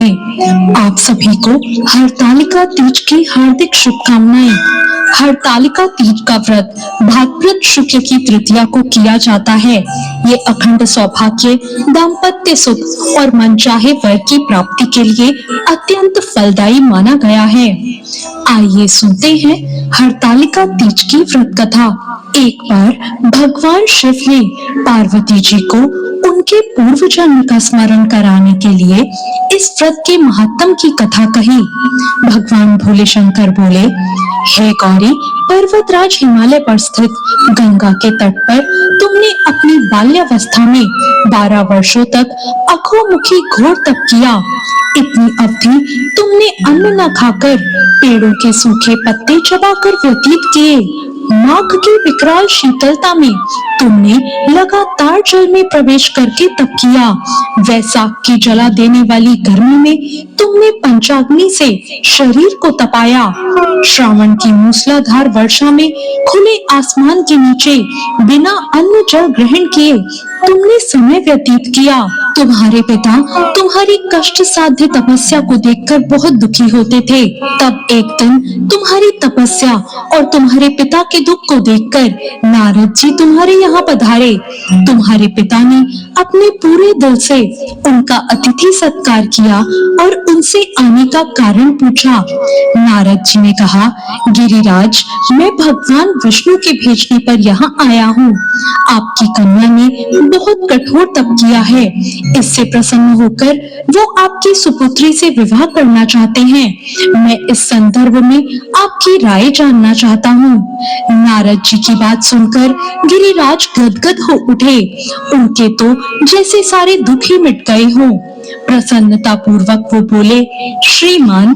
आप सभी को हरतालिका तीज की हार्दिक शुभकामनाएं। हरतालिका तीज का व्रत भाद्रपद शुक्ल की तृतीया को किया जाता है। ये अखंड सौभाग्य, दाम्पत्य सुख और मनचाहे वर की प्राप्ति के लिए अत्यंत फलदायी माना गया है। आइए सुनते हैं हरतालिका तीज की व्रत कथा। एक बार भगवान शिव ने पार्वती जी को उनके पूर्व जन्म का स्मरण कराने के लिए इस व्रत के महात्म की कथा कही। भगवान भोले शंकर बोले, हे गौरी, पर्वतराज हिमालय पर स्थित गंगा के तट पर तुमने अपनी बाल्यावस्था में 12 वर्षों तक अघोमुखी घोर तप किया। इतनी अवधि तुमने अन्न न खाकर पेड़ों के सूखे पत्ते चबाकर व्यतीत किए। माघ की विकराल शीतलता में तुमने लगातार जल में प्रवेश करके तप किया। वैशाख की जला देने वाली गर्मी में तुमने पंचाग्नि से शरीर को तपाया। श्रावण की मूसलाधार वर्षा में खुले आसमान के नीचे बिना अन्न जल ग्रहण किए तुमने समय व्यतीत किया। तुम्हारे पिता तुम्हारी कष्ट साध्य तपस्या को देखकर बहुत दुखी होते थे। तब एक दिन तुम्हारी तपस्या और तुम्हारे पिता के दुख को देखकर नारद जी तुम्हारे यहाँ पधारे। तुम्हारे पिता ने अपने पूरे दिल से उनका अतिथि सत्कार किया और उनसे आने का कारण पूछा। नारद जी ने कहा, गिरिराज, मैं भगवान विष्णु के भेजने पर यहाँ आया हूँ। आपकी कन्या ने बहुत कठोर तप किया है। इससे प्रसन्न होकर वो आपकी सुपुत्री से विवाह करना चाहते हैं। मैं इस संदर्भ में आपकी राय जानना चाहता हूँ। नारद जी की बात सुनकर गिरिराज गदगद हो उठे। उनके तो जैसे सारे दुख ही मिट गए हों। प्रसन्नता पूर्वक वो बोले, श्रीमान,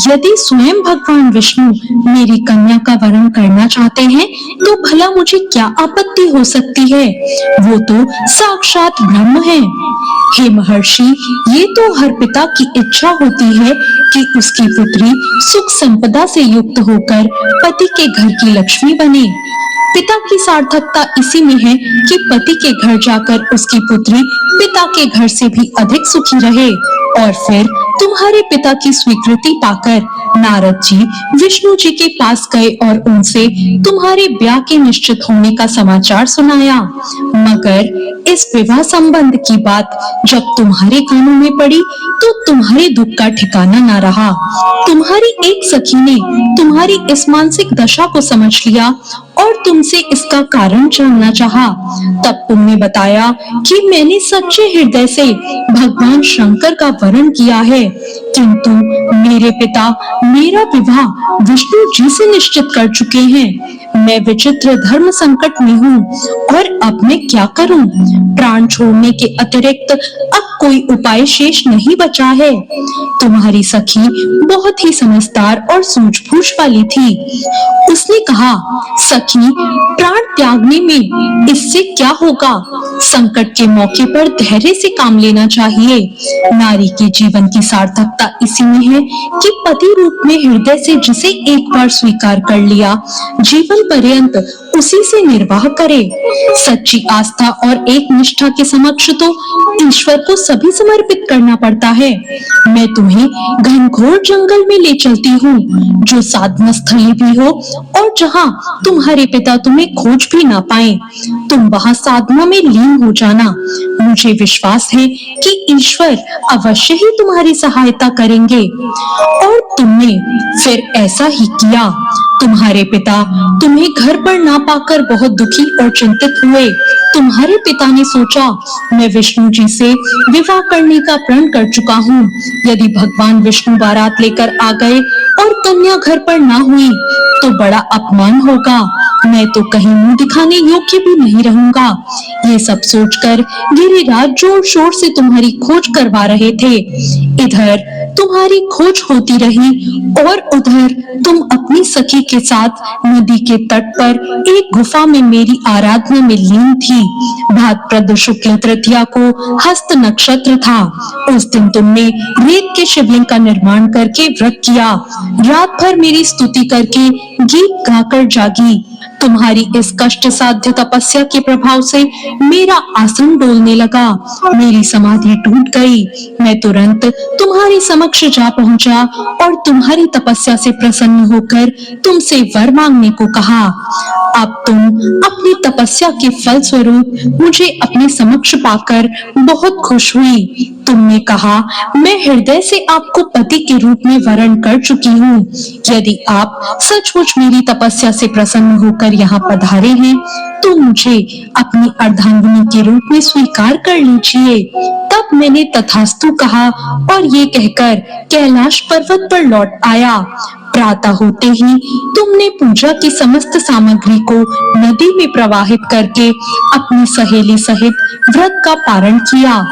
यदि स्वयं भगवान विष्णु मेरी कन्या का वरण करना चाहते हैं तो भला मुझे क्या आपत्ति हो सकती है। वो तो साक्षात ब्रह्म है। हे महर्षि, ये तो हर पिता की इच्छा होती है कि उसकी पुत्री सुख संपदा से युक्त होकर पति के घर की लक्ष्मी बने। पिता की सार्थकता इसी में है कि पति के घर जाकर उसकी पुत्री पिता के घर से भी अधिक सुखी रहे। और फिर तुम्हारे पिता की स्वीकृति पाकर नारद जी विष्णु जी के पास गए और उनसे तुम्हारे ब्याह के निश्चित होने का समाचार सुनाया। मगर इस विवाह संबंध की बात जब तुम्हारे कानों में पड़ी तो तुम्हारे दुख का ठिकाना न रहा। तुम्हारी एक सखी ने तुम्हारी इस मानसिक दशा को समझ लिया और तुमसे इसका कारण जानना चाहा। तब तुमने बताया कि मैंने सच्चे हृदय से भगवान शंकर का वरण किया है, किंतु मेरे पिता मेरा विवाह विष्णु जी से निश्चित कर चुके हैं। मैं विचित्र धर्म संकट में हूँ और अब मैं क्या करूँ? प्राण छोड़ने के अतिरिक्त अब कोई उपाय शेष नहीं बचा है। तुम्हारी सखी बहुत ही समझदार और सूझबूझ वाली थी। उसने कहा, सखी, प्राण त्यागने में इससे क्या होगा? संकट के मौके पर धैर्य से काम लेना चाहिए। नारी के जीवन की सार्थकता इसी में है कि पति रूप में हृदय से जिसे एक बार स्वीकार कर लिया, जीवन पर्यंत उसी से निर्वाह करे। सच्ची आस्था और एक निष्ठा के समक्ष तो ईश्वर को सभी समर्पित करना पड़ता है। मैं तुम्हें घनघोर जंगल में ले चलती हूँ, जो साधना स्थली भी हो और जहाँ तुम्हारे पिता तुम्हें खोज भी ना पाए। तुम वहाँ साधना में लीन हो जाना। मुझे विश्वास है कि ईश्वर अवश्य ही तुम्हारी सहायता करेंगे। और तुमने फिर ऐसा ही किया। तुम्हारे पिता तुम्हें घर पर ना पाकर बहुत दुखी और चिंतित हुए। तुम्हारे पिता ने सोचा, मैं विष्णु जी से विवाह करने का प्रण कर चुका हूँ। यदि भगवान विष्णु बारात लेकर आ गए और कन्या घर पर ना हुई तो बड़ा अपमान होगा। मैं तो कहीं मुंह दिखाने योग्य भी नहीं रहूंगा। ये सब सोचकर गिरिराज जोर शोर से तुम्हारी खोज करवा रहे थे। इधर तुम्हारी खोज होती रही और उधर तुम अपनी सखी के साथ नदी के तट पर एक गुफा में मेरी आराधना में लीन थी। भाद्रपद शुक्ल तृतीया को हस्त नक्षत्र था। उस दिन तुमने रेत के शिवलिंग का निर्माण करके व्रत किया। रात भर मेरी स्तुति करके गीत गाकर जागी। तुम्हारी इस कष्ट साध्य तपस्या के प्रभाव से मेरा आसन डोलने लगा, मेरी समाधि टूट गई। मैं तुरंत तुम्हारे समक्ष जा पहुंचा और तुम्हारी तपस्या से प्रसन्न होकर तुमसे वर मांगने को कहा। अब तुम अपनी तपस्या के फल स्वरूप मुझे अपने समक्ष पाकर बहुत खुश हुई। तुमने कहा, मैं हृदय से आपको पति के रूप में वरण कर चुकी हूँ। यदि आप सचमुच मेरी तपस्या से प्रसन्न होकर यहाँ पधारे हैं, तो मुझे अपनी अर्धांगिनी के रूप में स्वीकार कर लीजिए। तब मैंने तथास्तु कहा और ये कहकर कैलाश पर्वत पर लौट आया। प्रातः होते ही तुमने पूजा की समस्त सामग्री को नदी में प्रवाहित करके अपनी सहेली सहित व्रत का पारण किया।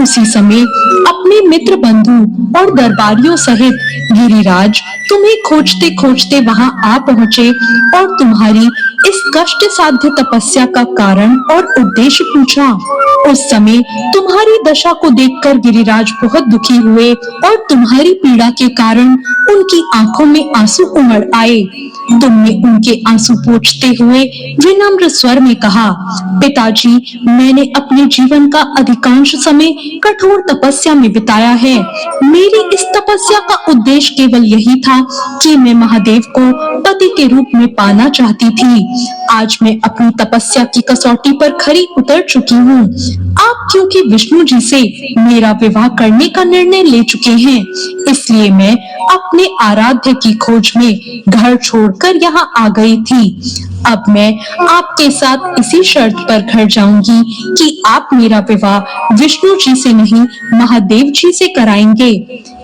उसी समय अपने मित्र बंधु और दरबारियों सहित गिरिराज तुम्हें खोजते खोजते वहां आ पहुंचे और तुम्हारी इस कष्ट साध्य तपस्या का कारण और उद्देश्य पूछा। उस समय तुम्हारी दशा को देखकर गिरिराज बहुत दुखी हुए और तुम्हारी पीड़ा के कारण उनकी आंखों में आंसू उमड़ आए। तुमने उनके आंसू पोंछते हुए विनम्र स्वर में कहा, पिताजी, मैंने अपने जीवन का अधिकांश समय कठोर तपस्या में बिताया है। मेरी इस तपस्या का उद्देश्य केवल यही था कि मैं महादेव को पति के रूप में पाना चाहती थी। आज मैं अपनी तपस्या की कसौटी पर खरी उतर चुकी हूँ। आप क्योंकि विष्णु जी से मेरा विवाह करने का निर्णय ले चुके हैं, इसलिए मैं अपने आराध्य की खोज में घर छोड़कर यहाँ आ गई थी। अब मैं आपके साथ इसी शर्त पर घर जाऊंगी कि आप मेरा विवाह विष्णु जी से नहीं, महादेव जी से कराएंगे।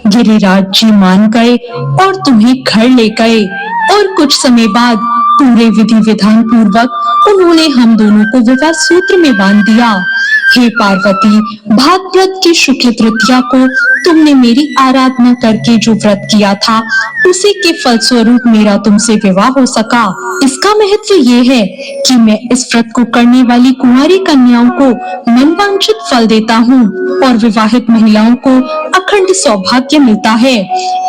गिरिराज जी मान गए और तुम्हें घर ले गए और कुछ समय बाद पूरे विधि विधान पूर्वक उन्होंने हम दोनों को विवाह सूत्र में बांध दिया। हे पार्वती, भाद्रपद की शुक्ल तृतीया को तुमने मेरी आराधना करके जो व्रत किया था, उसी के फलस्वरूप मेरा तुमसे विवाह हो सका। इसका महत्व ये है कि मैं इस व्रत को करने वाली कुंवारी कन्याओं को मनवांछित फल देता हूँ और विवाहित महिलाओं को अखंड सौभाग्य मिलता है।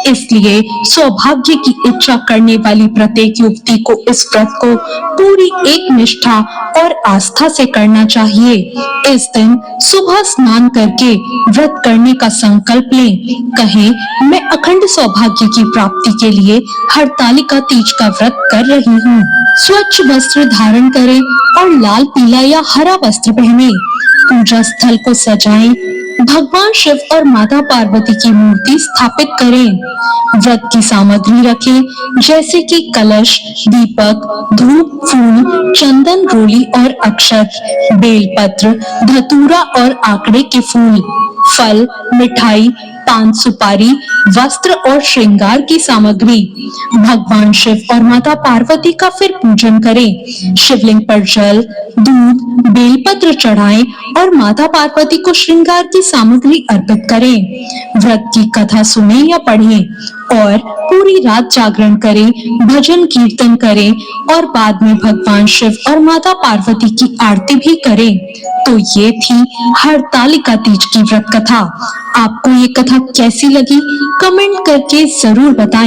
इसलिए सौभाग्य की इच्छा करने वाली प्रत्येक युवती को इस व्रत को पूरी एक निष्ठा और आस्था से करना चाहिए। इस दिन सुबह स्नान करके व्रत करने का संकल्प लें। कहें, मैं अखंड सौभाग्य की प्राप्ति के लिए हरतालिका तीज का व्रत कर रही हूँ। स्वच्छ वस्त्र धारण करें और लाल, पीला या हरा वस्त्र पहने। पूजा स्थल को सजाएं। भगवान शिव और माता पार्वती की मूर्ति स्थापित करें। व्रत की सामग्री रखें, जैसे कि कलश, दीपक, धूप, फूल, चंदन, रोली और अक्षत, बेलपत्र, धतूरा और आंकड़े के फूल, फल, मिठाई, पान सुपारी, वस्त्र और श्रृंगार की सामग्री। भगवान शिव और माता पार्वती का फिर पूजन करें। शिवलिंग पर जल, दूध, बेलपत्र चढ़ाएं और माता पार्वती को श्रृंगार की सामग्री अर्पित करें। व्रत की कथा सुने या पढ़ें और पूरी रात जागरण करें, भजन कीर्तन करें और बाद में भगवान शिव और माता पार्वती की आरती भी करें। तो ये थी हरतालिका तीज की व्रत कथा। आपको ये कथा कैसी लगी, कमेंट करके जरूर बताएं।